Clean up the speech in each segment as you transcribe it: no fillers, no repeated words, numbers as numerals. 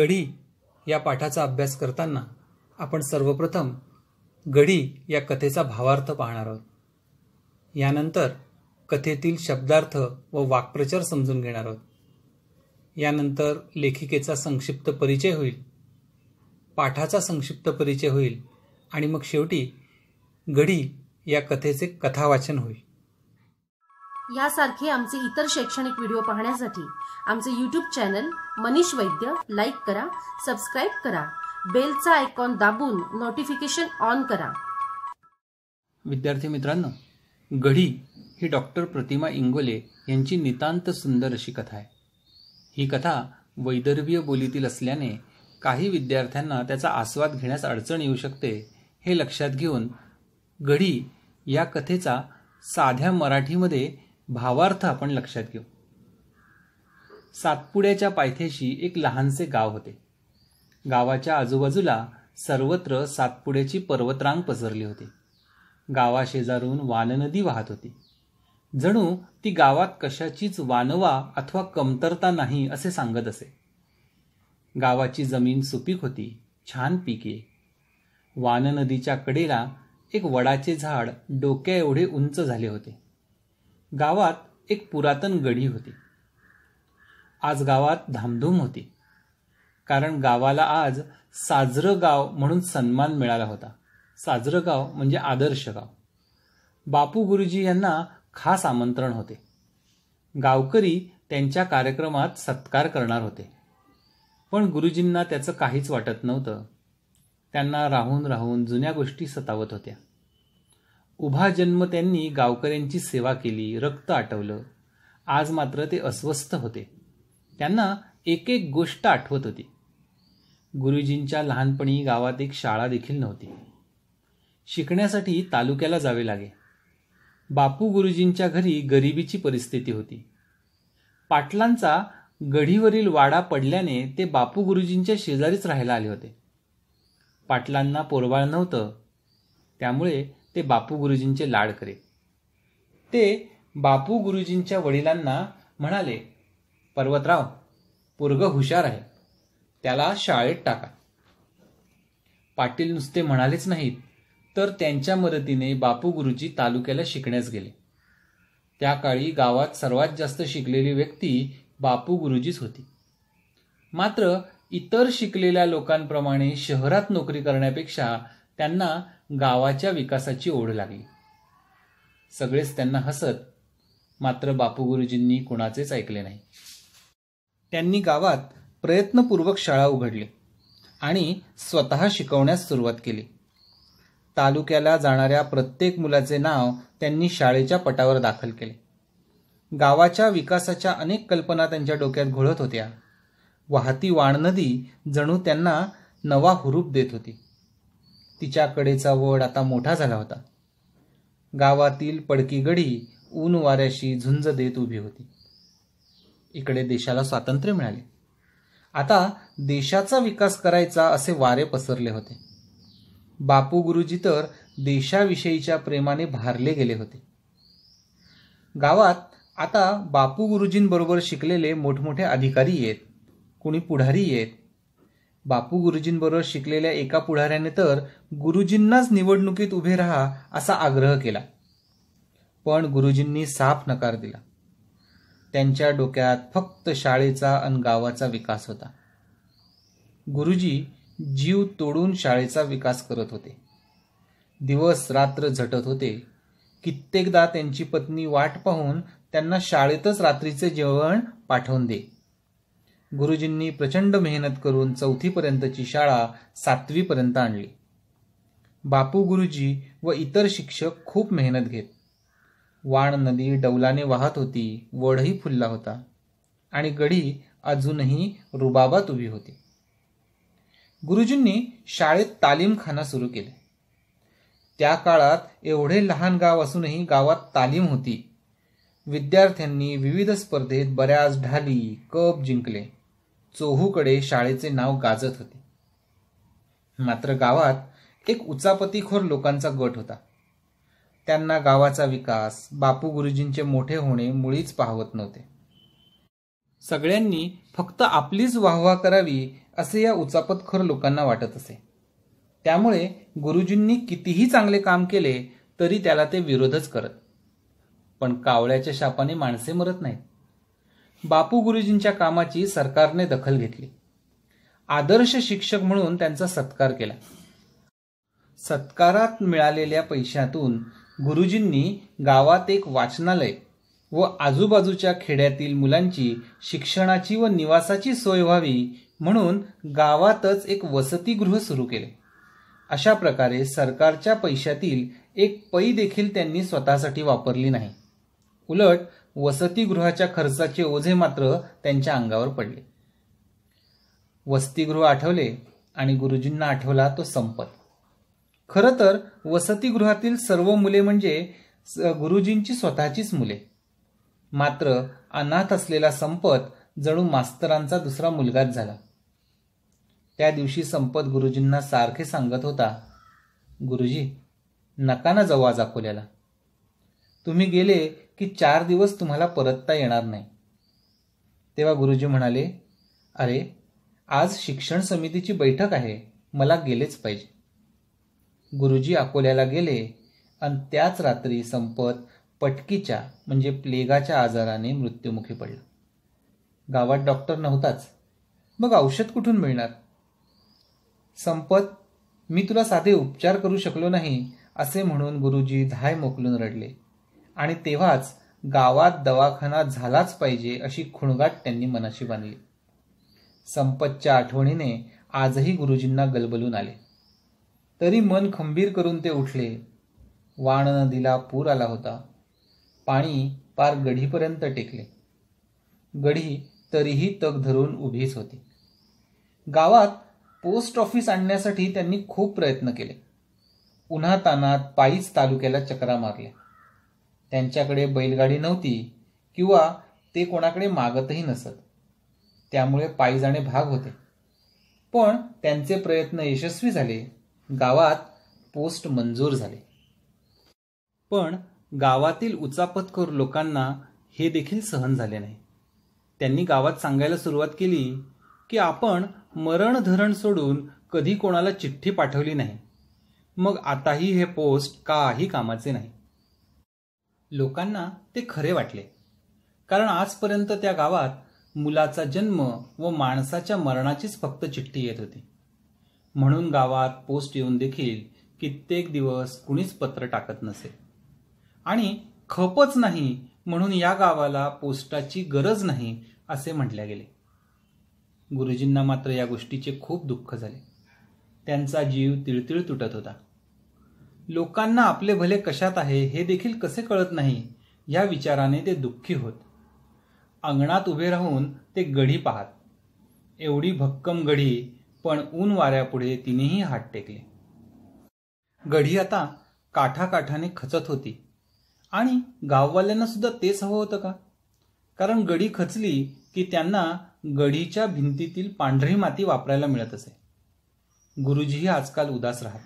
गढी या पाठाचा अभ्यास करताना आपण सर्वप्रथम गढी या कथेचा भावार्थ पाहणार आहोत. यानंतर कथेतील शब्दार्थ व वाक्प्रचार समजून घेणार आहोत. यानंतर लेखिकेचा संक्षिप्त परिचय होईल, पाठाचा संक्षिप्त परिचय होईल आणि मग शेवटी गढी या कथेचे कथावाचन होईल. यासारखे आमचे इतर शैक्षणिक व्हिडिओ पाहण्यासाठी आमचे YouTube चॅनल मनीष वैद्य लाईक करा, सबस्क्राईब करा, बेलचा आयकॉन दाबून नोटिफिकेशन ऑन करा. विद्यार्थी मित्रांनो, गढी ही डॉक्टर प्रतिमा इंगोले यांची नितांत सुंदर अशी कथा आहे. ही कथा वैदर्भीय बोलीतील असल्याने काही विद्यार्थ्यांना त्याचा आस्वाद घेण्यास अडचण येऊ शकते. हे लक्षात घेऊन गढी या कथेचा साध्या मराठीमध्ये भावार्थ आपण लक्षात घेऊ. सातपुड्याच्या पायथ्याशी एक लहानसे गाव होते. गावाच्या आजूबाजूला सर्वत्र सातपुड्याची पर्वतरांग पसरली होती. गावाशेजारून वाननदी वाहत होती. जणू ती गावात कशाचीच वानवा अथवा कमतरता नाही असे सांगत असे. गावाची जमीन सुपीक होती, छान पीक ये. वाननदीच्या कडेला एक वडाचे झाड डोक्या एवढे उंच झाले होते. गावात एक पुरातन गढी होती. आज गावात धामधूम होती, कारण गावाला आज साजरं गाव म्हणून सन्मान मिळाला होता. साजरं गाव म्हणजे आदर्श गाव. बापू गुरुजी यांना खास आमंत्रण होते. गावकरी त्यांच्या कार्यक्रमात सत्कार करणार होते. पण गुरुजींना त्याचं काहीच वाटत नव्हतं. त्यांना राहून राहून जुन्या गोष्टी सतावत होत्या. उभा जन्म त्यांनी गावकऱ्यांची सेवा केली, रक्त आटवलं. आज मात्र ते अस्वस्थ होते. त्यांना एक एक गोष्ट आठवत होती. गुरुजींच्या लहानपणी गावात एक शाळा देखील नव्हती. शिकण्यासाठी तालुक्याला जावे लागे. बापू गुरुजींच्या घरी गरिबीची परिस्थिती होती. पाटलांचा गढीवरील वाडा पडल्याने ते बापू गुरुजींच्या शेजारीच राहायला आले होते. पाटलांना पोरबाळ नव्हतं, त्यामुळे ते बापू गुरुजींचे लाड करीत. ते बापू गुरुजींच्या वडिलांना म्हणाले, पर्वतराव, पोरगं हुशार आहे, त्याला शाळेत टाका. पाटील नुसते म्हणालेच नाहीत, तर त्यांच्या मदतीने बापू गुरुजी तालुक्याला शिकण्यास गेले. त्या काळी गावात सर्वात जास्त शिकलेली व्यक्ती बापू गुरुजीच होती. मात्र इतर शिकलेल्या लोकांप्रमाणे शहरात नोकरी करण्यापेक्षा त्यांना गावाच्या विकासाची ओढ लागली. सगळेच त्यांना हसत, मात्र बापू गुरुजींनी कुणाचेच ऐकले नाही. त्यांनी गावात प्रयत्नपूर्वक शाळा उघडली आणि स्वतः शिकवण्यास सुरुवात केली. तालुक्याला जाणाऱ्या प्रत्येक मुलाचे नाव त्यांनी शाळेच्या पटावर दाखल केले. गावाच्या विकासाच्या अनेक कल्पना त्यांच्या डोक्यात घोळत होत्या. वाहती वाणनदी जणू त्यांना नवा हुरूप देत होती. तिच्या कडेचा वड आता मोठा झाला होता. गावातील पडकी गढी ऊन वाऱ्याशी झुंज देत उभी होती. इकडे देशाला स्वातंत्र्य मिळाले. आता देशाचा विकास करायचा असे वारे पसरले होते. बापू गुरुजी तर देशाविषयीच्या प्रेमाने भारले गेले होते. गावात आता बापू गुरुजींबरोबर शिकलेले मोठमोठे अधिकारी येत, कुणी पुढारी येत. बापू गुरुजींबरोबर शिकलेल्या एका पुढाऱ्याने तर गुरुजींनाच निवडणुकीत उभे राहा असा आग्रह केला. पण गुरुजींनी साफ नकार दिला. त्यांच्या डोक्यात फक्त शाळेचा आणि गावाचा विकास होता. गुरुजी जीव तोडून शाळेचा विकास करत होते. दिवस रात्र झटत होते. कित्येकदा त्यांची पत्नी वाट पाहून त्यांना शाळेतच रात्रीचे जेवण पाठवून दे. गुरुजींनी प्रचंड मेहनत करून 4थी पर्यंतची शाळा 7वी पर्यंत आणली. बापू गुरुजी व इतर शिक्षक खूप मेहनत घेत. वाण नदी डौलाने वाहत होती, वडही फुलला होता आणि गढी अजूनही रुबाबात उभी होती. गुरुजींनी शाळेत तालीमखाना सुरू केले. त्या काळात एवढे लहान गाव असूनही गावात तालीम होती. विद्यार्थ्यांनी विविध स्पर्धेत बऱ्याच ढाली, कप जिंकले. चोहूकडे शाळेचे नाव गाजत होते. मात्र गावात एक उचापतीखोर लोकांचा गट होता. त्यांना गावाचा विकास, बापू गुरुजींचे मोठे होणे मुळीच पाहवत नव्हते. सगळ्यांनी फक्त आपलीच वाहवा करावी असे या उचापतखोर लोकांना वाटत असे. त्यामुळे गुरुजींनी कितीही चांगले काम केले तरी त्याला ते विरोधच करत. पण कावळ्याच्या शापाने माणसे मरत नाहीत. बापू गुरुजींच्या कामाची सरकारने दखल घेतली. आदर्श शिक्षक म्हणून त्यांचा सत्कार केला. सत्कारात मिळालेल्या पैशातून गुरुजींनी गावात एक वाचनालय व आजूबाजूच्या खेड्यातील मुलांची शिक्षणाची व निवासाची सोय व्हावी म्हणून गावातच एक वसतिगृह सुरू केले. अशा प्रकारे सरकारच्या पैशातील एक पै देखील त्यांनी स्वतःसाठी वापरली नाही. उलट वसतिगृहाच्या खर्चाचे ओझे मात्र त्यांच्या अंगावर पडले. वसतिगृह आठवले आणि गुरुजींना आठवला तो संपत. खरं तर वसतिगृहातील सर्व मुले म्हणजे गुरुजींची स्वतःचीच मुले. मात्र अनाथ असलेला संपत जणू मास्तरांचा दुसरा मुलगाच झाला. त्या दिवशी संपत गुरुजींना सारखे सांगत होता, गुरुजी, नका ना जाऊ आज अकोल्याला. तुम्ही गेले की 4 दिवस तुम्हाला परतता येणार नाही. तेव्हा गुरुजी म्हणाले, अरे आज शिक्षण समितीची बैठक आहे, मला गेलेच पाहिजे. गुरुजी अकोल्याला गेले आणि त्याच रात्री संपत पटकीच्या म्हणजे प्लेगाच्या आजाराने मृत्युमुखी पडला. गावात डॉक्टर नव्हताच, मग औषध कुठून मिळणार? संपत, मी तुला साधे उपचार करू शकलो नाही असे म्हणून गुरुजी धाय मोकलून रडले. आणि तेव्हाच गावात दवाखाना झालाच पाहिजे अशी खुणगाट त्यांनी मनाशी बांधली. संपतच्या आठवणीने आजही गुरुजींना गलबलून आले. तरी मन खंबीर करून ते उठले. वाण नदीला पूर आला होता. पाणी पार गढीपर्यंत टेकले. गढी तरीही तग धरून उभीच होती. गावात पोस्ट ऑफिस आणण्यासाठी त्यांनी खूप प्रयत्न केले. उन्हातानात पायीच तालुक्याला चकरा मारल्या. त्यांच्याकडे बैलगाडी नव्हती किंवा ते कोणाकडे मागतही नसत. त्यामुळे पायी जाणे भाग होते. पण त्यांचे प्रयत्न यशस्वी झाले. गावात पोस्ट मंजूर झाले. पण गावातील उचापतखोर लोकांना हे देखील सहन झाले नाही. त्यांनी गावात सांगायला सुरुवात केली की आपण मरण धरण सोडून कधी कोणाला चिठ्ठी पाठवली नाही, मग आताही हे पोस्ट काही कामाचे नाही. लोकांना ते खरे वाटले, कारण आजपर्यंत त्या गावात मुलाचा जन्म व माणसाच्या मरणाचीच फक्त चिठ्ठी येत होती. म्हणून गावात पोस्ट येऊन देखील कित्येक दिवस कुणीच पत्र टाकत नसे. आणि खपच नाही म्हणून या गावाला पोस्टाची गरज नाही असे म्हटले गेले. गुरुजींना मात्र या गोष्टीचे खूप दुःख झाले. त्यांचा जीव तिळतिळ तुटत होता. लोकांना आपले भले कशात आहे हे देखील कसे कळत नाही या विचाराने ते दुःखी होत. अंगणात उभे राहून ते गढी पाहत. एवढी भक्कम गढी, पण ऊन वाऱ्यापुढे तिनेही हात टेकले. गढी आता काठाकाठाने खचत होती. आणि गाववाल्यांना सुद्धा तेच हवं होतं का? कारण गढी खचली की त्यांना गढीच्या भिंतीतील पांढरी माती वापरायला मिळत असे. गुरुजीही आजकाल उदास राहत.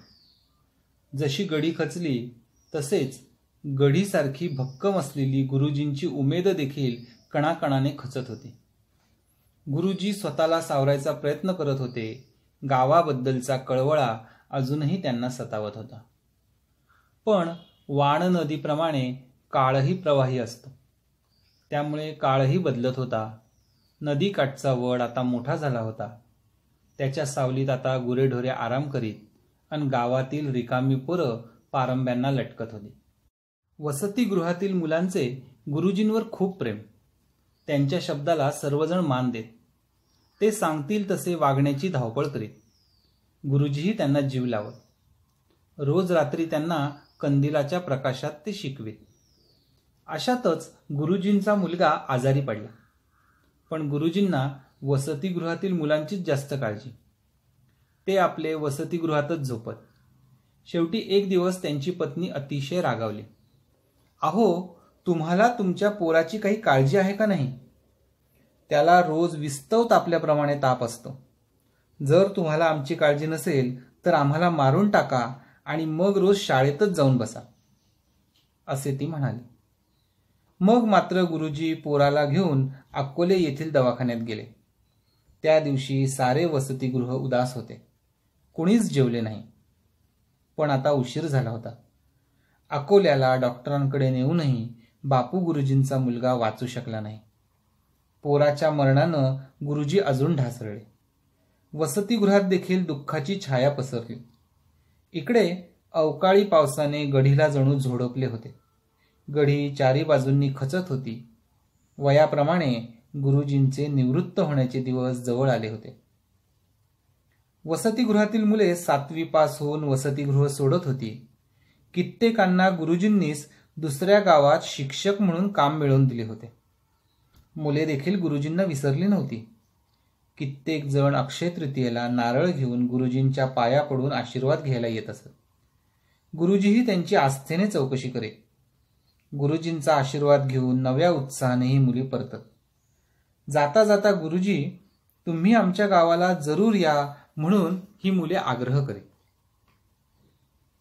जशी गढी खचली तसेच गढीसारखी भक्कम असलेली गुरुजींची उमेद देखील कणाकणाने खचत होती. गुरुजी स्वतःला सावरायचा प्रयत्न करत होते. गावाबद्दलचा कळवळा अजूनही त्यांना सतावत होता. पण वाण नदीप्रमाणे काळही प्रवाही असतो. त्यामुळे काळही बदलत होता. नदीकाठचा वड आता मोठा झाला होता. त्याच्या सावलीत आता गुरेढोरे आराम करीत आणि गावातील रिकामी पोरं पारंब्यांना लटकत होती. वसतिगृहातील मुलांचे गुरुजींवर खूप प्रेम. त्यांच्या शब्दाला सर्वजण मान देत. ते सांगतील तसे वागण्याची धावपळ करीत. गुरुजीही त्यांना जीव लावत. रोज रात्री त्यांना कंदिलाच्या प्रकाशात ते शिकवीत. अशातच गुरुजींचा मुलगा आजारी पडला. पण गुरुजींना वसतिगृहातील मुलांचीच जास्त काळजी. ते आपले वसतिगृहातच झोपत. शेवटी एक दिवस त्यांची पत्नी अतिशय रागावली. अहो, तुम्हाला तुमच्या पोराची काही काळजी आहे का नाही? त्याला रोज विस्तव तापल्याप्रमाणे ताप असतो. जर तुम्हाला आमची काळजी नसेल तर आम्हाला मारून टाका आणि मग रोज शाळेतच जाऊन बसा, असे ती म्हणाली. मग मात्र गुरुजी पोराला घेऊन अकोले येथील दवाखान्यात गेले. त्या दिवशी सारे वसतिगृह उदास होते. कुणीच जेवले नाही. पण आता उशीर झाला होता. अकोल्याला डॉक्टरांकडे नेऊनही बापू गुरुजींचा मुलगा वाचू शकला नाही. पोराच्या मरणानं गुरुजी अजून ढासळले. वसतिगृहात देखील दुःखाची छाया पसरली. इकडे अवकाळी पावसाने गढीला जणू झोडपले होते. गढी चारी बाजूंनी खचत होती. वयाप्रमाणे गुरुजींचे निवृत्त होण्याचे दिवस जवळ आले होते. वसतिगृहातील मुले 7वी पास होऊन वसतिगृह सोडत होती. कित्येकांना गुरुजींनीच दुसऱ्या गावात शिक्षक म्हणून काम मिळवून दिले होते. मुले देखील गुरुजींना विसरली नव्हती. कित्येक जण अक्षय तृतीयेला नारळ घेऊन गुरुजींच्या पाया पडून आशीर्वाद घ्यायला येत असत. गुरुजीही त्यांची आस्थेने चौकशी करे. गुरुजींचा आशीर्वाद घेऊन नव्या उत्साहाने ही मुली परतत. जाता जाता गुरुजी, तुम्ही आमच्या गावाला जरूर या म्हणून ही मुले आग्रह करे.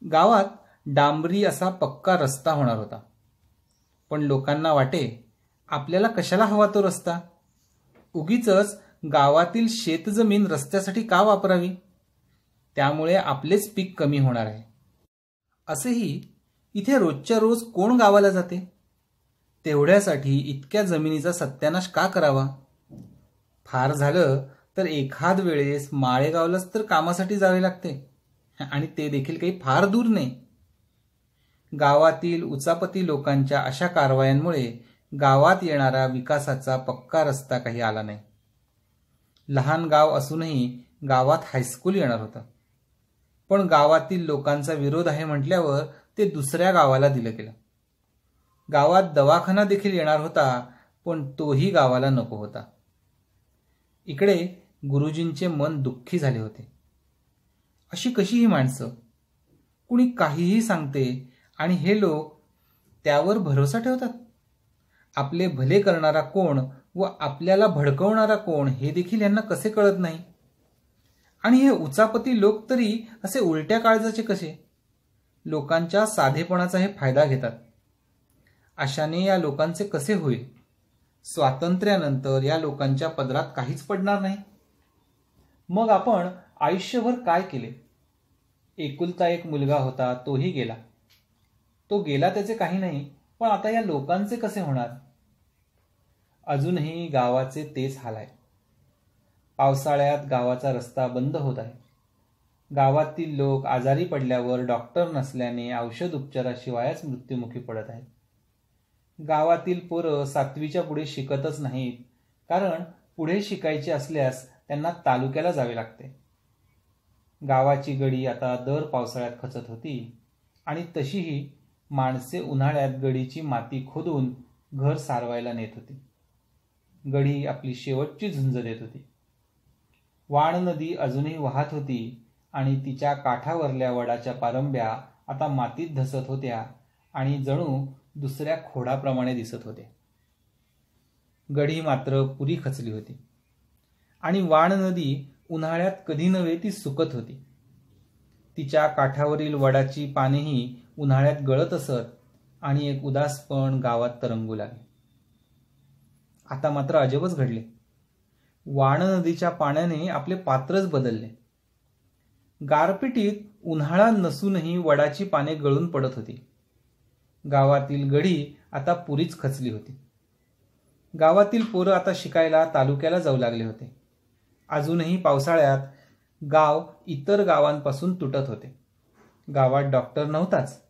गावात डांबरी असा पक्का रस्ता होणार होता. पण लोकांना वाटे, आपल्याला कशाला हवा तो रस्ता? उगीचच गावातील शेतजमीन रस्त्यासाठी का वापरावी? त्यामुळे आपलेच पीक कमी होणार आहे. असेही इथे रोजच्या रोज कोण गावाला जाते? तेवढ्यासाठी इतक्या जमिनीचा सत्यानाश का करावा? फार झालं तर एखाद वेळेस माळेगावलाच तर कामासाठी जावे लागते, आणि ते देखील काही फार दूर नाही. गावातील उचापती लोकांच्या अशा कारवायांमुळे गावात येणारा विकासाचा पक्का रस्ता काही आला नाही. लहान गाव असूनही गावात हायस्कूल येणार होतं. पण गावातील लोकांचा विरोध आहे म्हटल्यावर ते दुसऱ्या गावाला दिलं गेलं. गावात दवाखाना देखील येणार होता, पण तोही गावाला नको होता. इकडे गुरुजींचे मन दुःखी झाले होते. अशी कशी ही माणसं? कुणी काहीही सांगते आणि हे लोक त्यावर भरोसा ठेवतात. आपले भले करणारा कोण व आपल्याला भडकवणारा कोण हे देखील यांना कसे कळत नाही? आणि हे उचापती लोक तरी असे उलट्या काळजाचे कसे? लोकांच्या साधेपणाचा हे फायदा घेतात. अशाने या लोकांचे कसे होईल? स्वातंत्र्यानंतर या लोकांच्या पदरात काहीच पडणार नाही. मग आपण आयुष्यभर काय केले? एकुलता एक मुलगा होता, तोही गेला. तो गेला त्याचे काही नाही, पण आता या लोकांचे कसे होणार? अजूनही गावाचे तेच हाल आहे. पावसाळ्यात गावाचा रस्ता बंद होत आहे. गावातील लोक आजारी पडल्यावर डॉक्टर नसल्याने औषध उपचाराशिवायच मृत्युमुखी पडत आहेत. गावातील पोरं 7वीच्या पुढे शिकतच नाहीत, कारण पुढे शिकायचे असल्यास त्यांना तालुक्याला जावे लागते. गावाची गडी आता दर पावसाळ्यात खचत होती, आणि तशीही माणसे उन्हाळ्यात गडीची माती खोदून घर सारवायला नेत होती. गडी आपली शेवटची झुंज देत होती. वाण नदी अजूनही वाहत होती आणि तिच्या काठावरल्या वडाच्या पारंब्या आता मातीत धसत होत्या आणि जणू दुसऱ्या खोडाप्रमाणे दिसत होते. गडी मात्र पुरी खचली होती आणि वाण नदी उन्हाळ्यात कधी नव्हे ती सुकत होती. तिच्या काठावरील वडाची पानेही उन्हाळ्यात गळत असत आणि एक उदासपण गावात तरंगू लागले. आता मात्र अजबच घडले. वाण नदीच्या पाण्याने आपले पात्रच बदलले. गारपिटीत उन्हाळा नसूनही वडाची पाने गळून पडत होती. गावातील गडी आता पुरीच खचली होती. गावातील पोरं आता शिकायला तालुक्याला जाऊ लागले होते. अजूनही पावसाळ्यात गाव इतर गावांपासून तुटत होते. गावात डॉक्टर नव्हताच.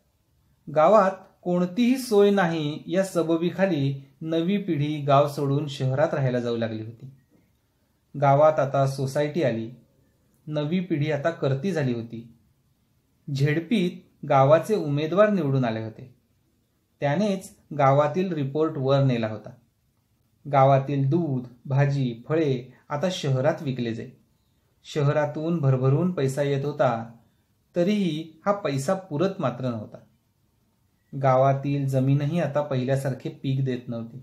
गावात कोणतीही सोय नाही या सबबीखाली नवी पिढी गाव सोडून शहरात राहायला जाऊ लागली होती. गावात आता सोसायटी आली. नवी पिढी आता करती झाली होती. झेडपीत गावाचे उमेदवार निवडून आले होते. त्यानेच गावातील रिपोर्ट वर नेला होता. गावातील दूध, भाजी, फळे आता शहरात विकले जाई. शहरातून भरभरून पैसा येत होता, तरीही हा पैसा पुरत मात्र नव्हता. गावातील जमीनही आता पहिल्यासारखे पीक देत नव्हती.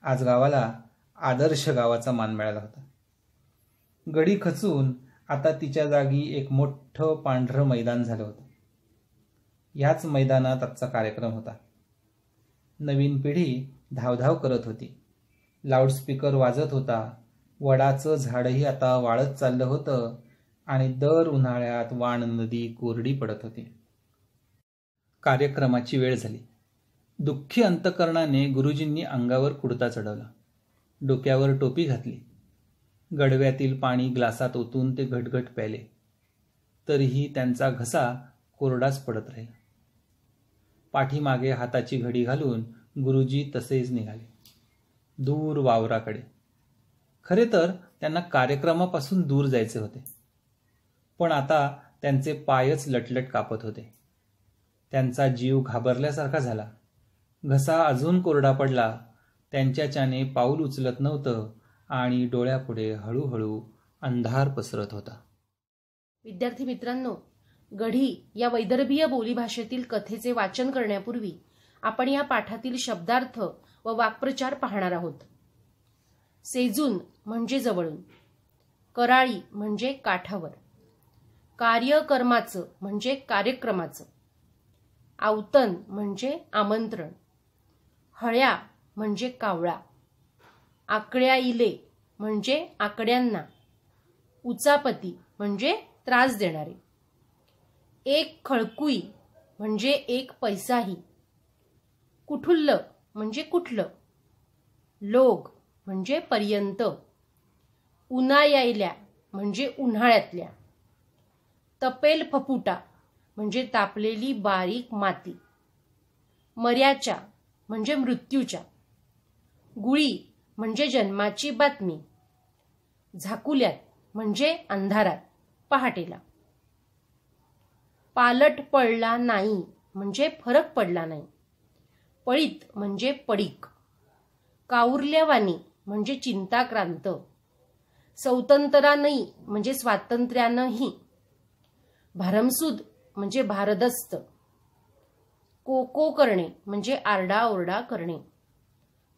आज गावाला आदर्श गावाचा मान मिळाला होता. गडी खचून आता तिच्या जागी एक मोठं पांढरं मैदान झालं होतं. याच मैदानात आजचा कार्यक्रम होता. नवीन पिढी धावधाव करत होती. लाऊडस्पीकर वाजत होता. वडाचं झाडही आता वाळत चाललं होतं आणि दर उन्हाळ्यात वाण नदी कोरडी पडत होती. कार्यक्रमाची वेळ झाली. दुःखी अंतकरणाने गुरुजींनी अंगावर कुडता चढवला. डोक्यावर टोपी घातली. गडव्यातील पाणी ग्लासात ओतून ते घटघट प्याले. तरीही त्यांचा घसा कोरडाच पडत राहिला. पाठीमागे हाताची घडी घालून गुरुजी तसेच निघाले दूर वावराकडे. खरे तर त्यांना कार्यक्रमापासून दूर जायचे होते, पण आता त्यांचे पायच लटलट कापत होते. त्यांचा जीव घाबरल्यासारखा झाला. घसा अजून कोरडा पडला. त्यांच्याच्याने पाऊल उचलत नव्हतं आणि डोळ्यापुढे हळूहळू अंधार पसरत होता. विद्यार्थी मित्रांनो, गढी या वैदर्भीय बोलीभाषेतील कथेचे वाचन करण्यापूर्वी आपण या पाठातील शब्दार्थ व वाक्प्रचार पाहणार आहोत. सेजून म्हणजे जवळून, कराळी म्हणजे काठावर, कार्यकर्माचं म्हणजे कार्यक्रमाचं, आवतन म्हणजे आमंत्रण, हळ्या म्हणजे कावळा, आकड्या इले म्हणजे आकड्यांना, उचापती म्हणजे त्रास देणारे, एक खळकुई म्हणजे एक पैसाही, कुठुल्ल म्हणजे कुठलं, लोग म्हणजे पर्यंत, उन्हायायल्या म्हणजे उन्हाळ्यातल्या, तपेल फपुटा म्हणजे तापलेली बारीक माती, मर्याच्या म्हणजे मृत्यूच्या, गुळी म्हणजे जन्माची बातमी, झाकुल्यात म्हणजे अंधारात पहाटेला, पालट पडला नाही म्हणजे फरक पडला नाही, पळीत म्हणजे पडीक, काउरल्यावानी म्हणजे चिंताक्रांत, सौतंतरानही म्हणजे स्वातंत्र्यानंही, भारमसूद म्हणजे भारदस्त, कोको करणे म्हणजे आरडाओरडा करणे,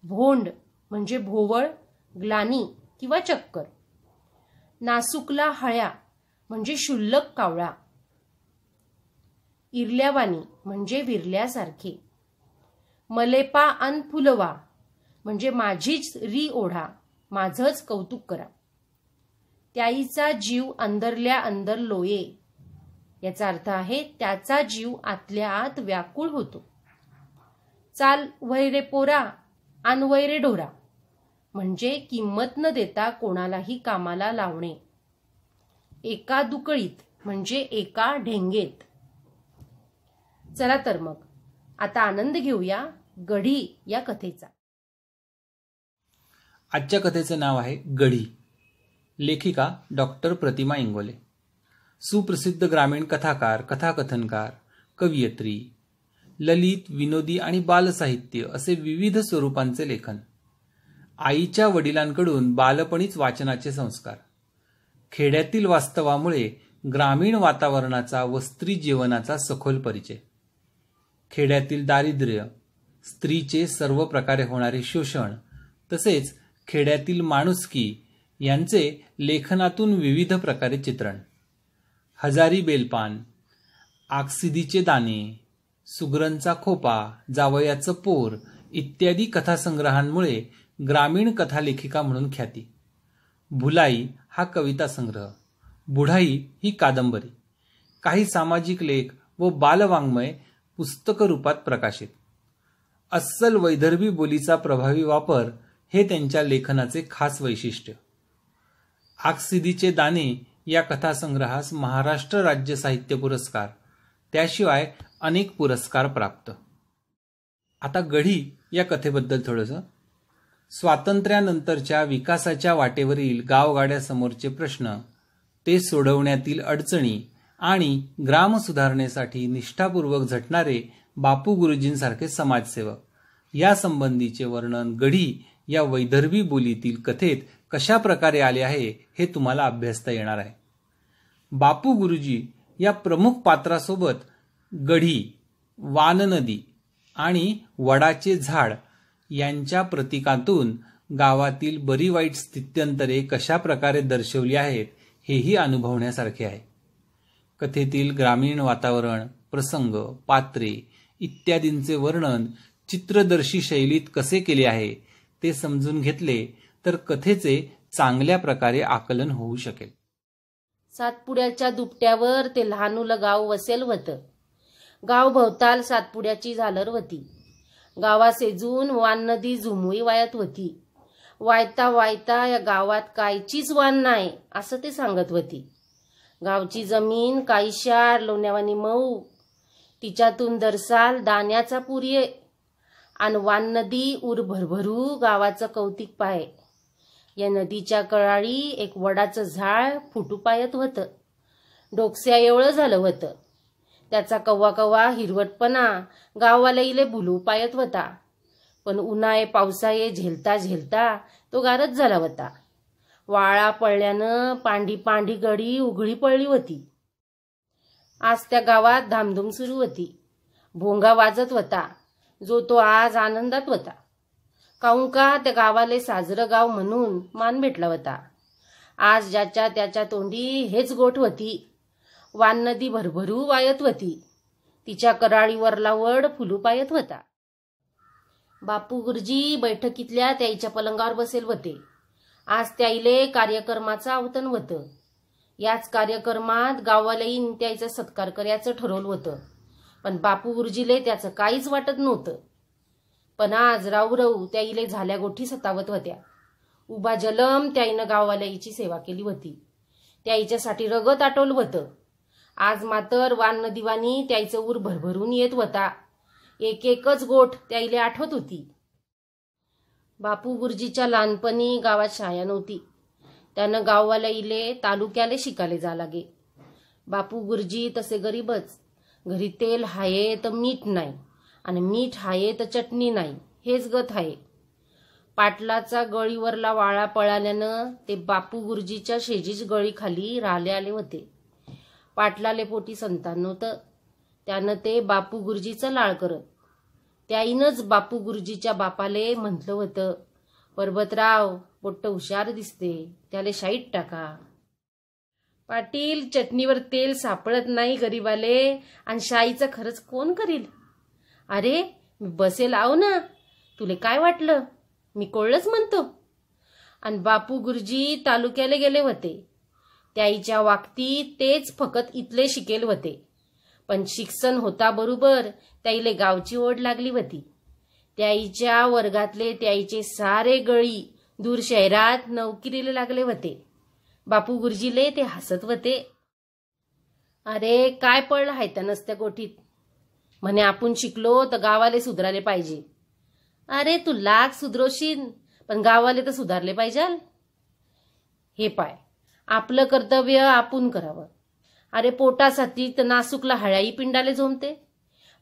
भोंड म्हणजे भोवळ, ग्लानी किंवा चक्कर, नासुकला हळ्या म्हणजे शुल्लक कावळा, इरल्यावानी म्हणजे विरल्यासारखे, मलेपा अन फुलवा म्हणजे माझीच री ओढा, माझंच कौतुक करा, त्याईचा जीव अंदरल्या अंदर लोये, याचा अर्थ आहे त्याचा जीव आतल्या आत व्याकुळ होतो, चाल वैरे पोरा आन वैरे ढोरा म्हणजे किंमत न देता कोणालाही कामाला लावणे, एका दुकळीत म्हणजे एका ढेंगेत. चला तर मग आता आनंद घेऊया गढी या कथेचा. आजच्या कथेचं नाव आहे गढी. लेखिका डॉक्टर प्रतिमा इंगोले. सुप्रसिद्ध ग्रामीण कथाकार, कथाकथनकार, कवयित्री, ललित, विनोदी आणि बालसाहित्य असे विविध स्वरूपांचे लेखन. आईच्या वडिलांकडून बालपणीच वाचनाचे संस्कार. खेड्यातील वास्तवामुळे ग्रामीण वातावरणाचा व स्त्री जीवनाचा सखोल परिचय. खेड्यातील दारिद्र्य, स्त्रीचे सर्व प्रकारे होणारे शोषण, तसेच खेड्यातील माणुसकी यांचे लेखनातून विविध प्रकारे चित्रण. हजारी बेलपान, आकसिदीचे दाणे, सुगरणचा खोपा, जावयाचं पोर इत्यादी कथासंग्रहांमुळे ग्रामीण कथालेखिका म्हणून ख्याती. भुलाई हा कविता संग्रह, बुढाई ही कादंबरी, काही सामाजिक लेख व बालवाङ्मय पुस्तक रूपात प्रकाशित. अस्सल वैदर्भी बोलीचा प्रभावी वापर हे त्यांच्या लेखनाचे खास वैशिष्ट्य. आकसिदीचे दाणे या कथासंग्रहास महाराष्ट्र राज्य साहित्य पुरस्कार, त्याशिवाय अनेक पुरस्कार प्राप्त. आता गढी या कथेबद्दल थोडंसं. स्वातंत्र्यानंतरच्या विकासाच्या वाटेवरील गावगाड्यासमोरचे प्रश्न, ते सोडवण्यातील अडचणी आणि ग्राम सुधारणेसाठी निष्ठापूर्वक झटणारे बापू गुरुजींसारखे समाजसेवक यासंबंधीचे वर्णन गढी या वैदर्भी बोलीतील कथेत कशा प्रकारे आले आहे हे तुम्हाला अभ्यासता येणार आहे. बापू गुरुजी या प्रमुख पात्रासोबत गढी, वाननदी आणि वडाचे झाड यांच्या प्रतीकातून गावातील बरी वाईट स्थित्यंतरे कशा प्रकारे दर्शवली आहेत हेही अनुभवण्यासारखे आहे. कथेतील ग्रामीण वातावरण, प्रसंग, पात्रे इत्यादींचे वर्णन चित्रदर्शी शैलीत कसे केले आहे ते समजून घेतले तर कथेचे चांगल्या प्रकारे आकलन होऊ शकेल. सातपुड्याच्या दुपट्यावर ते लहानुलं गाव वसेल होतं. गाव भोवताल सातपुड्याची झालर होती. गावा सेजून वान नदी झुमुई वायात होती. वायता वायता या गावात कायचीच वान नाही असं ते सांगत होती. गावची जमीन काहीशार लोण्यावानी मऊ, तिच्यातून दरसाल दाण्याचा पूर ये. आणि वान नदी उर भरभरू गावाचं कौतिक पाहे. या नदीच्या कळाळी एक वडाचं झाड फुटू पायत होतं. डोकस्या एवढं झालं होतं. त्याचा कव्वा कव्वा हिरवटपणा गाववाल्याईले भुलू पायत होता. पण उन्हाळे पावसाळे झेलता झेलता तो गारच झाला होता. वाळा पडल्यानं पांढी पांढी गडी उघडी पडली होती. आज त्या गावात धामधूम सुरू होती. भोंगा वाजत होता जो तो आज आनंदात होता. काहून का त्या गावाले साजरं गाव म्हणून मान भेटला होता. आज ज्याच्या त्याच्या तोंडी हेच गोठ होती. वान नदी भरभरू वायत होती. तिच्या कराळीवरला वड फुलू पायत होता. बापू गुरुजी बैठकीतल्या त्याईच्या पलंगावर बसेल होते. आज त्याईले कार्यक्रमाचं आवतन होतं. याच कार्यक्रमात गाववाल्याईन त्याईचा सत्कार करायचं ठरवलं होतं. पण बापू गुरुजीले त्याचं काहीच वाटत नव्हतं. पण आज राऊराऊ त्याईले झाल्या गोठी सतावत होत्या. उभा जलम त्याईनं गाववाल्याईची सेवा केली होती. त्याईच्यासाठी रगत आटवलं होतं. आज मात्र वान नदीवानी त्याईचं ऊर भरभरून येत होता. एक एकच गोठ त्याईले आठवत होती. बापू गुरुजीच्या लहानपणी गावात शाळा नव्हती. त्यानं गाववाल्याईले तालुक्याले शिकायला जा लागे. बापू गुरुजी तसे गरीबच. घरी तेल हाये तर मीठ नाही आणि मीठ हाये तर चटणी नाही हेच गत आहे. पाटलाचा गळीवरला वाळा पळाल्यानं ते बापू गुरुजीच्या शेजीच गळी खाली राहिले आले होते. पाटलाले पोटी संतान नव्हतं. त्यानं ते बापू गुरुजीचं लाळ करत. त्याईनंच बापू गुरुजीच्या बापाले म्हटलं होतं, परबतराव पोट्ट हुशार दिसते, त्याले शाईत टाका. पाटील चटणीवर तेल सापडत नाही गरीबाले आणि शाईचं खरंच कोण करील. अरे मी बसेल आव ना, तुले काय वाटलं, मी कोळच म्हणतो. आणि बापू गुरुजी तालुक्याला गेले होते. त्याईच्या वागती तेच फकत इथले शिकेल होते. पण शिक्षण होता बरोबर त्याईले गावची ओढ लागली होती. त्याईच्या वर्गातले त्याईचे सारे गळी दूर शहरात नोकरीला लागले होते. बापू गुरुजीले ते हसत होते. अरे काय पडलं आहे त्या नसत्या गोठीत, म्हणे आपण शिकलो तर गावाले सुधारले पाहिजे. अरे तू लाख सुधरवशील पण गावाले तर सुधारले पाहिजे. हे पाय, आपलं कर्तव्य आपण करावं. अरे पोटासाठी तर नासूकला हळ्याई पिंडाले झोमते,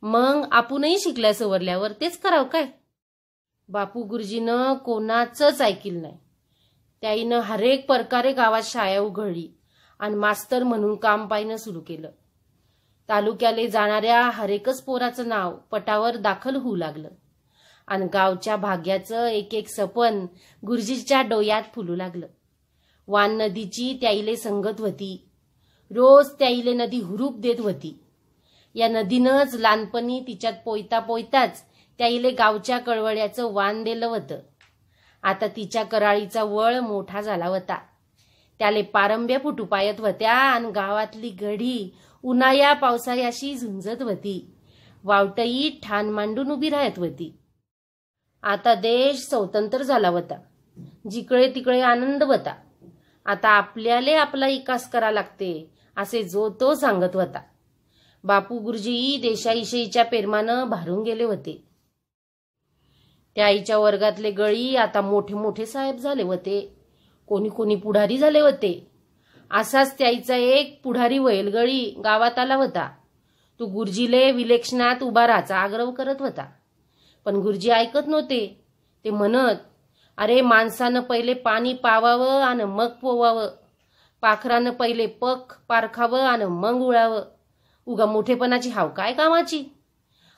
मग आपणही शिकल्या सवरल्यावर तेच करावं काय. बापू गुरुजीनं कोणाचंच ऐकिल नाही. त्याईनं हरेक प्रकारे गावात शाळा उघडली आणि मास्तर म्हणून काम पाहिणं सुरू केलं. तालुक्याले जाणाऱ्या हरेकच पोराचं नाव पटावर दाखल होऊ लागलं आणि गावच्या भाग्याचं एक एक सपन गुरुजीच्या डोळ्यात फुलू लागलं. वान नदीची त्याईले संगत होती. रोज त्याईले नदी हुरूप देत होती. या नदीनंच लहानपणी तिच्यात पोयता पोयताच त्याईले गावच्या कळवळ्याचं वान दिलं होतं. आता तिच्या कराळीचा वळ मोठा झाला होता. त्याले पारंब्या फुटू पायत होत्या आणि गावातली गढी उन्हाळ्या पावसाळ्याशी झुंजत होती. वावटई ठाण मांडून उभी राहत होती. आता देश स्वतंत्र झाला होता. जिकडे तिकडे आनंद होता. आता आपल्याले आपला विकास करा लागते असे जो तो सांगत होता. बापू गुरुजी देशाईशाईच्या पेरमानं भारून गेले होते. त्या आईच्या वर्गातले गळी आता मोठे मोठे साहेब झाले होते. कोणी कोणी पुढारी झाले होते. असाच त्याईचा एक पुढारी वैलगळी गावात आला होता. तो गुरुजीले विलेक्षणात उभा राहायचा आग्रह करत होता. पण गुरुजी ऐकत नव्हते. ते म्हणत, अरे माणसानं पहिले पाणी पावावं आणि मग पोवावं. पाखरानं पहिले पख पारखावं आणि मग उळावं. उगा मोठेपणाची हाव काय कामाची.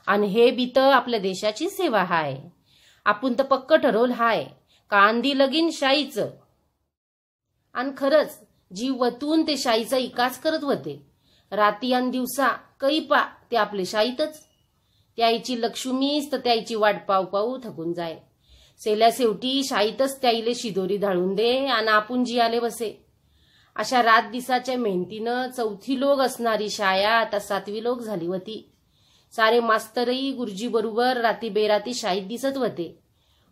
आणि हे बी तर आपल्या देशाची सेवा हाय. आपण तर पक्क ठरवलं हाय कांदी लगीन शाईचं. आणि खरंच जीव वतून ते शाईचा इकास करत होते. राती आणि दिवसा कैपा ते आपले शाईतच. त्याईची लक्ष्मीच तर त्याईची वाट पाहू पाहू थकून जाय. सेल्या शेवटी शाईतच त्याईले शिदोरी धाळून दे आणि आपण जियाले बसे. अशा रात दिसाच्या मेहनतीनं 4थी लोक असणारी शाळा आता 7वी लोक झाली होती. सारे मास्तरही गुरुजी बरोबर राती बेराती शाळेत दिसत होते.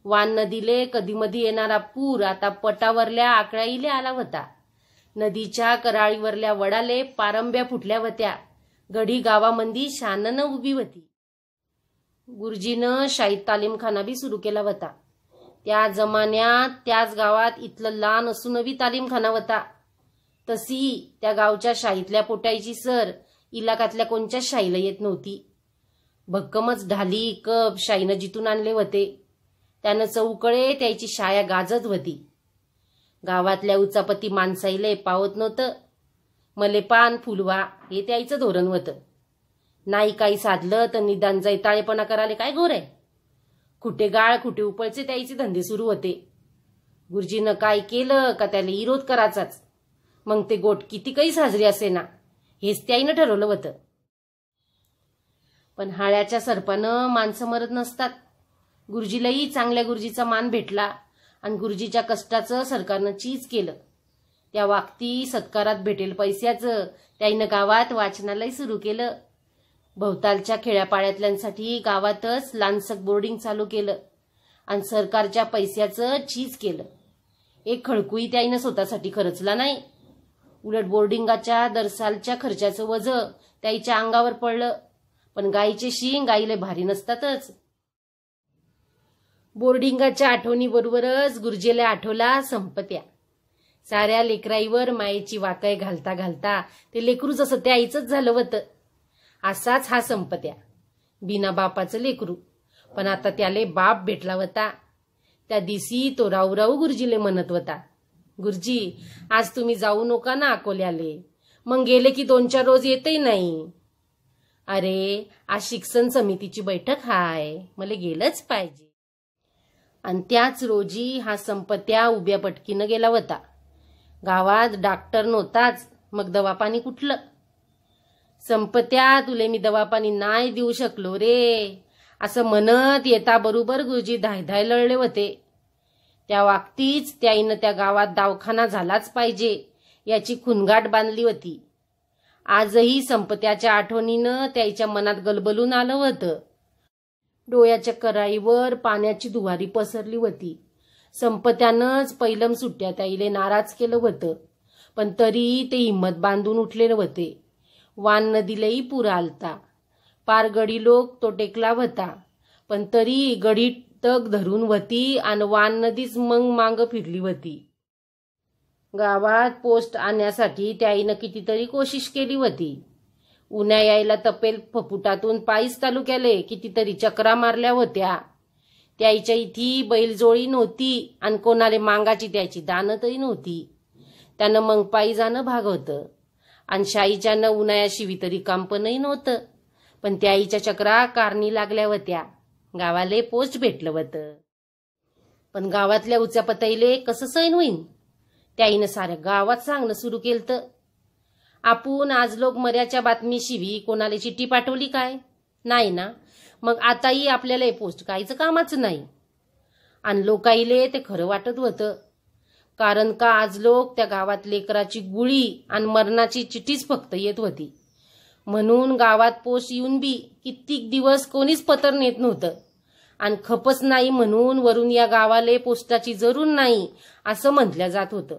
वान नदीले कधीमधी येणारा पूर आता पटावरल्या आकळाईले आला होता. नदीच्या कराळीवरल्या वडाले पारंब्या फुटल्या होत्या. गडी गावामंदी शाननं उभी होती. गुरुजीनं शाहीद तालीमखाना बी सुरू केला होता. त्या जमान्यात त्याच गावात इथलं लहान असूनही तालीमखाना होता. तशी त्या गावच्या शाळेतल्या पोटाईची सर इलाकातल्या कोणच्याच शाळेला येत नव्हती. भक्कमच ढाली कप शाईनं जिथून आणले होते. त्यानं चौकळे त्याची शाया गाजत होती. गावातल्या उचापती माणसाईले पावत नव्हतं. मले पान फुलवा हे त्याचं धोरण होतं. नाही काही साधलं तर निदान जैताळेपणा करायला काय घोर आहे. कुठे गाळ कुठे उपळचे त्याचे धंदे सुरू होते. गुरुजीनं काय केलं का त्याला विरोध करायचाच. मग ते गोट किती काही साजरी असे ना हेच त्याईनं ठरवलं होतं. पण हाळ्याच्या सरपानं माणसं मरत नसतात. गुरुजीलाही चांगल्या गुरुजीचा मान भेटला आणि गुरुजीच्या कष्टाचं सरकारनं चीज केलं. त्या वागती सत्कारात भेटेल पैशाचं त्याईनं गावात वाचनालय सुरू केलं. भोवतालच्या खेड्यापाड्यातल्यांसाठी गावातच लांसक बोर्डिंग चालू केलं आणि सरकारच्या पैशाचं चीज केलं. एक खळकुई त्याईनं स्वतःसाठी खर्चला नाही. उलट बोर्डिंगाच्या दरसालच्या खर्चाचं वजं त्याईच्या अंगावर पडलं. पण गाईचे शिंग गाईले भारी नसतातच. बोर्डिंगाच्या आठवणीबरोबरच गुरुजीला आठवला संपत्या. साऱ्या लेकराईवर मायेची वाकय घालता घालता ते लेकरू जसं त्या आईचंच झालं होतं. असाच हा संपत्या बिना बापाचं लेकरू. पण आता त्याले बाप भेटला होता. त्या दिवशी तो राऊ गुरुजीले म्हणत होता, गुरुजी आज तुम्ही जाऊ नका ना अकोल्याले. मग गेले की 2-4 रोज येतही नाही. अरे आज शिक्षण समितीची बैठक हाय, मला गेलंच पाहिजे. आणि त्याच रोजी हा संपत्या उभ्या पटकीनं गेला होता. गावात डॉक्टर नव्हताच, मग दवापाणी कुठलं. संपत्या तुले मी दवापाणी नाही देऊ शकलो रे असं म्हणत येता बरोबर गुरुजी धाय लढले होते. त्या वागतीच त्याईनं त्या गावात दवाखाना झालाच पाहिजे याची खुणगाठ बांधली होती. आजही संपत्याच्या आठवणीनं त्याच्या मनात गलबलून आलं होतं. डोळ्याच्या कराईवर पाण्याची दुवारी पसरली होती. संपत्यानंच पहिलम सुट्ट्या त्याईले नाराज केलं होतं. पण तरी ते हिंमत बांधून उठलेले होते. वान नदीलाही पूर आलता. पार गडी लोक तो टेकला होता. पण तरी गडी तग धरून होती आणि वान नदीच मग मांग फिरली होती. गावात पोस्ट आणण्यासाठी त्याईनं कितीतरी कोशिश केली होती. उन्हा यायला तपेल फपुटातून पायीस तालुक्याले कितीतरी चक्रा मारल्या होत्या. त्याईच्या इथी बैलजोळी नव्हती आणि कोणाले मांगाची त्याची दानतही नव्हती. त्यानं मग पायी जाणं भाग होतं आणि शाईच्यानं उन्हाळ्याशिवी तरी कांपणही नव्हतं. पण त्याईच्या चक्रा कारणी लागल्या होत्या. गावाले पोस्ट भेटलं होतं. पण गावातल्या उच्चापतईले कसं सैन होईन. त्याईनं साऱ्या गावात सांगणं सुरू केलं. आपण आज लोक मर्याच्या बातमीशिवी कोणाला चिठ्ठी पाठवली काय नाही ना. मग आताही आपल्याला पोस्ट काहीच कामाचं नाही. आणि लोकाईले ते खरं वाटत होतं. कारण का आज लोक त्या गावात लेकराची गुळी आणि मरणाची चिठ्ठीच फक्त येत होती. म्हणून गावात पोस्ट येऊन बी कित्येक दिवस कोणीच पत्र नेत नव्हतं. आणि खपच नाही म्हणून वरून या गावाले पोस्टाची जरूर नाही असं म्हटलं जात होतं.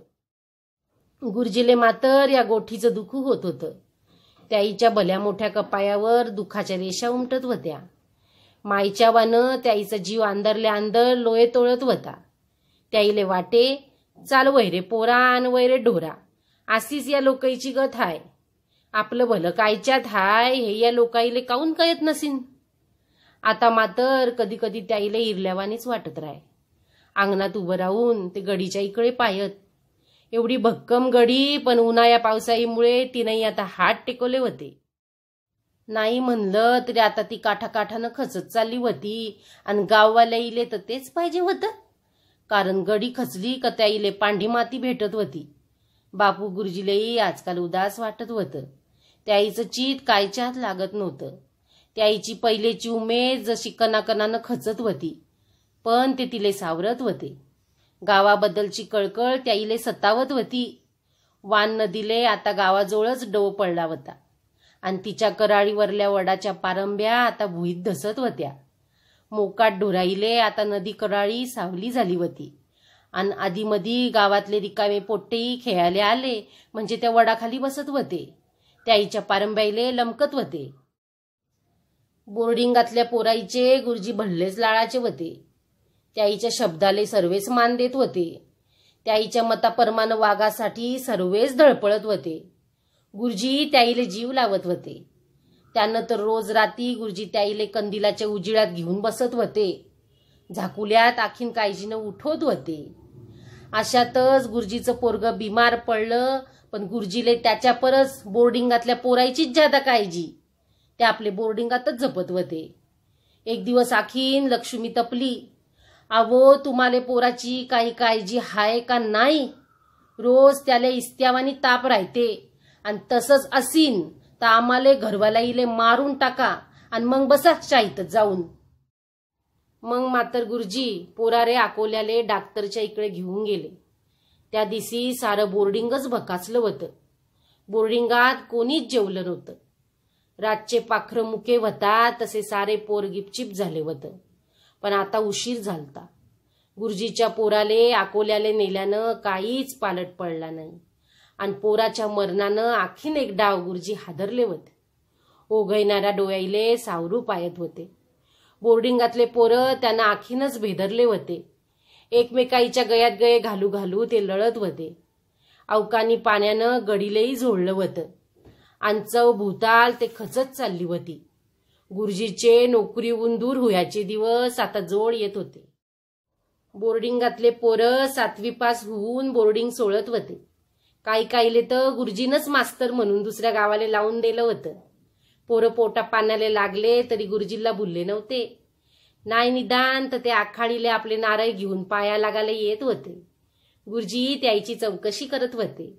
गुरुजीले मात्र या गोठीचं दुःख होत होतं. त्याईच्या भल्या मोठ्या कपायावर दुःखाच्या रेषा उमटत होत्या. माईच्या वानं त्याईचा जीव अंदरल्या अंदर लोये तोळत होता. त्याईले वाटे चाल वैरे पोरा आणि वैरे ढोरा अशीच या लोकाईची गत हाय. आपलं भलं कायच्यात हाय हे या लोकाईले काऊन कळत नसीन. आता मात्र कधी कधी त्याईले इरल्यावानीच वाटत राय. अंगणात उभं राहून ते गडीच्या इकडे पायत. एवढी भक्कम गडी पण उन्हाळ्या पावसाळीमुळे तिनंही आता हात टेकवले होते. नाही म्हणलं तरी आता ती काठाकाठानं खचत चालली होती. आणि गाववाल्या इले तर तेच पाहिजे होतं. कारण गडी खचली का त्या इले पांढी माती भेटत होती. बापू गुरुजीलाही आजकाल उदास वाटत होतं. त्याईचं चित कायच्या हात लागत नव्हतं. त्याईची पहिलेची उमेद जशी कणाकणानं खचत होती, पण ते तिले सावरत होते. गावाबद्दलची कळकळ त्याईले सतावत होती. वान नदीले आता गावाजवळच डव पडला होता आणि तिच्या कराळीवरल्या वडाच्या पारंब्या आता भुईत धसत होत्या. मोकाट ढोराईले आता नदी कराळी सावली झाली होती आणि आधीमधी गावातले रिकामे पोट्टेही खेळायला आले म्हणजे त्या वडाखाली बसत होते. त्याईच्या पारंब्याईले लमकत होते. बोर्डिंगातल्या पोराईचे गुरुजी भल्लेच लाळाचे होते. त्याईच्या शब्दाले सर्वेच मान देत होते. त्याईच्या मताप्रमाणे वागासाठी सर्वेच धडपडत होते. गुरुजी त्याईले जीव लावत होते. त्यानं तर रोज रात्री गुरुजी त्याईले कंदिलाच्या उजिळ्यात घेऊन बसत होते. झाकुल्यात आखीन काळजीनं उठवत होते. अशातच गुरुजीचं पोरगं बिमार पडलं, पण गुरुजीले त्याच्या परस बोर्डिंगातल्या पोराईचीच ज्यादा काळजी. ते आपले बोर्डिंगातच जपत होते. एक दिवस आखीन लक्ष्मी तपली, अहो तुम्हाला पोराची काही काळजी हाय का नाही? रोज त्याला इस्त्यावानी ताप राहते आणि तसंच असीन तर आम्हाला घरवालाईले मारून टाका आणि मग बसा शाळेतच जाऊन. मग मातर गुरुजी पोरारे अकोल्याले डॉक्टरच्या इकडे घेऊन गेले. त्या दिवशी सारं बोर्डिंगच भकासलं होतं. बोर्डिंगात कोणीच जेवलं नव्हतं. रातचे पाखरं मुके होता तसे सारे पोर गिपचिप झाले होतं. पण आता उशीर झालता. गुरुजीच्या पोराले अकोल्याले नेल्यानं काहीच पालट पडला नाही आणि पोराच्या मरणानं आखीन एक डाव गुरुजी हादरले होते. ओघळणाऱ्या डोळ्याईले सावरू पायत होते. बोर्डिंगातले पोरं त्यांना आखीनच भेदरले होते. एकमेकाईच्या गळ्यात गळे घालू घालू ते लढत होते. अवकानी पाण्यानं गडीलेही झोडलं होतं आणि चव भूताल ते खचत चालली होती. गुरुजीचे नोकरीहून दूर होयाचे दिवस आता जोड येत होते. बोर्डिंगातले पोरं 7वी पास होऊन बोर्डिंग सोडत होते. काही काहीले तर गुरुजीनंच मास्तर म्हणून दुसऱ्या गावाला लावून दिलं होतं. पोरं पोटा पाण्याला लागले तरी गुरुजीला भुलले नव्हते. नाही निदान तर ते आखाडीले आपले नारळ घेऊन पाया लागायला येत होते. गुरुजी त्याची चौकशी करत होते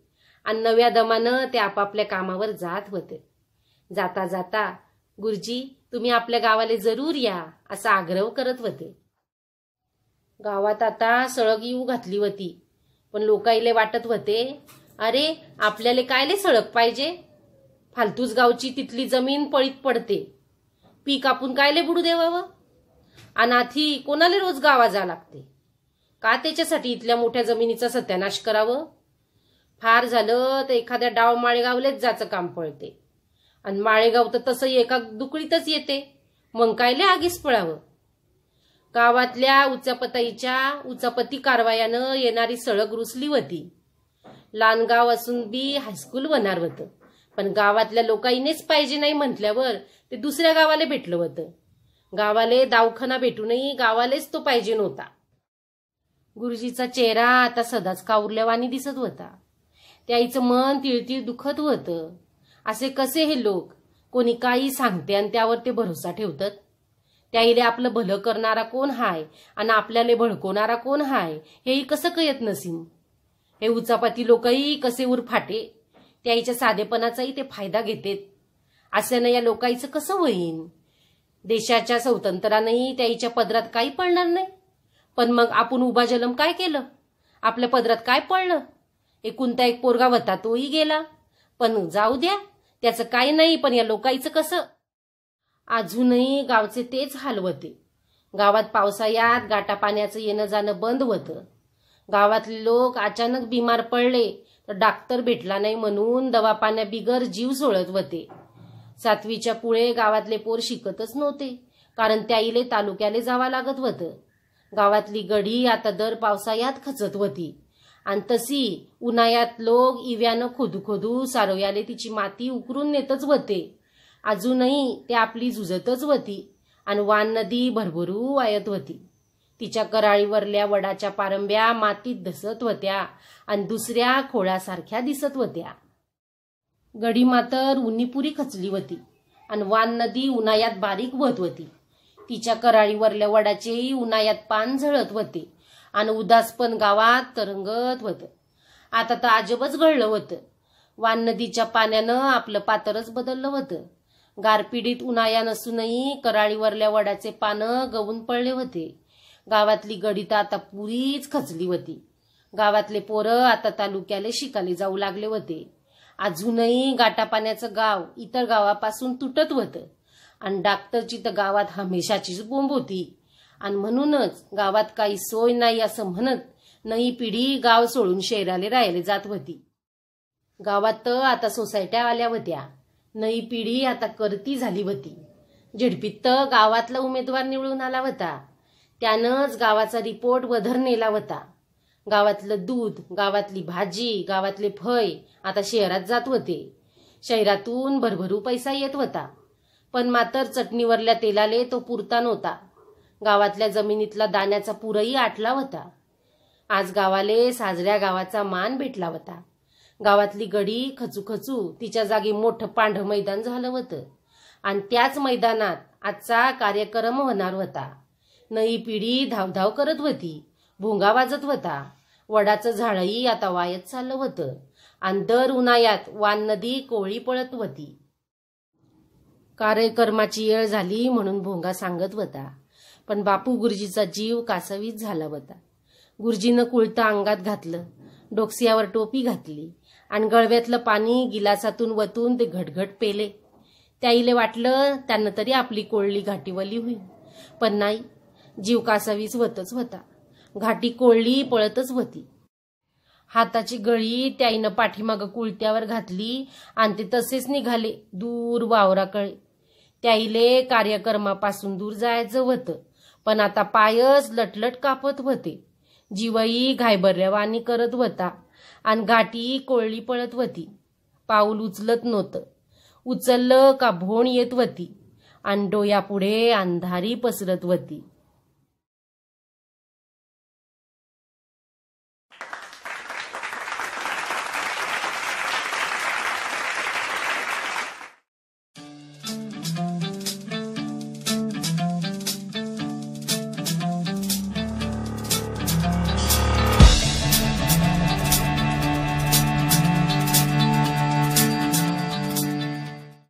आणि नव्या दमानं ते आपापल्या कामावर जात होते. जाता जाता गुरुजी तुम्ही आपल्या गावाला जरूर या असा आग्रह करत होते. गावात आता सळग येऊ घातली होती, पण लोकाईले वाटत होते, अरे आपल्याला कायले सळग पाहिजे? फालतूच गावची तिथली जमीन पळीत पडते. पीक आपण कायले बुडू देवावं? अनाथी कोणाला रोज गावा जा लागते का? त्याच्यासाठी इथल्या मोठ्या जमिनीचा सत्यानाश करावं? फार झालं तर एखाद्या डाव माळेगावलेच जायचं काम पडते आणि माळेगाव तर तसं एका दुकळीतच येते. मग कायले आगीच पळावं? गावातल्या उचापती कारवायानं येणारी सळग रुसली होती. लहान गाव असून बी हायस्कूल होणार होतं, पण गावातल्या लोकांनीच पाहिजे नाही म्हटल्यावर ते दुसऱ्या गावाला भेटलं होतं. गावाले दवाखाना भेटूनही गावालेच तो पाहिजे नव्हता. गुरुजीचा चेहरा आता सदाच कावरल्यावानी दिसत होता. त्याईचं मन तिळतिळ दुखत होतं. असे कसे हे लोक? कोणी काही सांगते आणि त्यावर ते भरोसा ठेवतात. त्याईले आपलं भलं करणारा कोण हाय आणि आपल्याला भडकवणारा कोण हाय हेही कसं कळत नसीन. हे उचापाती लोकही कसे उरफाटे, त्याईच्या साधेपणाचाही ते फायदा घेतेत. असल्यानं या लोकांचं कसं होईन? देशाच्या स्वतंत्रानंही त्याईच्या पदरात काही पडणार नाही. पण मग आपण उभा जलम काय केलं? आपल्या पदरात काय पडलं? एकुलता एक पोरगा होता तोही गेला. पण जाऊ द्या, त्याचं काही नाही. पण या लोकांचं कसं? अजूनही गावचे तेच हाल होते. गावात पावसाळ्यात गाटा पाण्याचं येणं जाणं बंद होतं. गावातले लोक अचानक बिमार पडले तर डॉक्टर भेटला नाही म्हणून दवा पाण्या बिगर जीव सोडत होते. 7वीच्या पुढे गावातले पोर शिकतच नव्हते, कारण त्याईले तालुक्याले जावं लागत होतं. गावातली गडी आता दर पावसाळ्यात खचत होती आणि तशी उन्हाळ्यात लोक इव्यानं खोदू खोदू सारवयाले तिची माती उकरून नेतच होते. अजूनही ते आपली झुजतच होती आणि वान नदी भरभरू वायत होती. तिच्या कराळीवरल्या वडाच्या पारंब्या मातीत धसत होत्या आणि दुसऱ्या खोळासारख्या दिसत होत्या. गडी मात्र उन्नीपुरी खचली होती आणि वान नदी उन्हाळ्यात बारीक होत होती. तिच्या कराळीवरल्या वडाचेही उन्हाळ्यात पान झळत होते आणि उदासपण गावात तरंगत होतं. आता तर अजबच घडलं होतं. वान नदीच्या पाण्यानं आपलं पातरच बदललं होतं. गारपिडीत उन्हाळ्या नसूनही कराळीवरल्या वडाचे पानं गवून पडले होते. गावातली गडीत आता पुरीच खचली होती. गावातले पोरं आता तालुक्याले शिकाले जाऊ लागले होते. अजूनही गाटापाण्याचं गाव इतर गावापासून तुटत होतं आणि डॉक्टरची तर गावात हमेशाचीच बोंब होती. आणि म्हणूनच गावात काही सोय नाही असं म्हणत नवी पिढी गाव सोडून शहराले राहायला जात होती. गावात तर आता सोसायट्या आल्या होत्या. नवी पिढी आता करती झाली होती. झेडपीत तर गावातला उमेदवार निवडून आला होता. त्यानंच गावाचा रिपोर्ट वधर नेला होता. गावातलं दूध, गावातली भाजी, गावातले फळ आता शहरात जात होते. शहरातून भरभरू पैसा येत होता, पण मात्र चटणीवरल्या तेलाले तो पुरता नव्हता. गावातल्या जमिनीतला दाण्याचा पुरही आटला होता. आज गावाले साजऱ्या गावाचा मान भेटला होता. गावातली गडी खचू तिच्या जागी मोठं पांढरं मैदान झालं होतं आणि त्याच मैदानात आजचा कार्यक्रम होणार होता. नवी पिढी धावधाव करत होती, भोंगा वाजत होता. वडाचं झाडही आता वायत चाललं होतं आणि दर उन्हाळ्यात वान नदी कोळी पळत होती. कार्यक्रमाची वेळ झाली म्हणून भोंगा सांगत होता, पण बापू गुरुजीचा जीव कासावीस झाला होता. गुरुजीनं कुळतं अंगात घातलं, डोक्यावर टोपी घातली आणि गळव्यातलं पाणी गिलासातून वतून ते घटघट पेले. त्याईले वाटलं त्यानं तरी आपली कोळली घाटीवली होईल, पण नाही, जीव कासावीस होतच होता. घाटी कोळली पळतच होती. हाताची गळी त्याईनं पाठीमागं कुळत्यावर घातली आणि ते तसेच निघाले दूर वावराकडे. त्याईले कार्यक्रमापासून दूर जायचं होतं, पण आता पायच लटलट कापत होते. जीवही घायबरल्यावानी करत होता आणि घाटी कोळली पळत होती. पाऊल उचलत नव्हतं. उचललं का भोण येत होती आणि डोयापुढे अंधारी पसरत होती.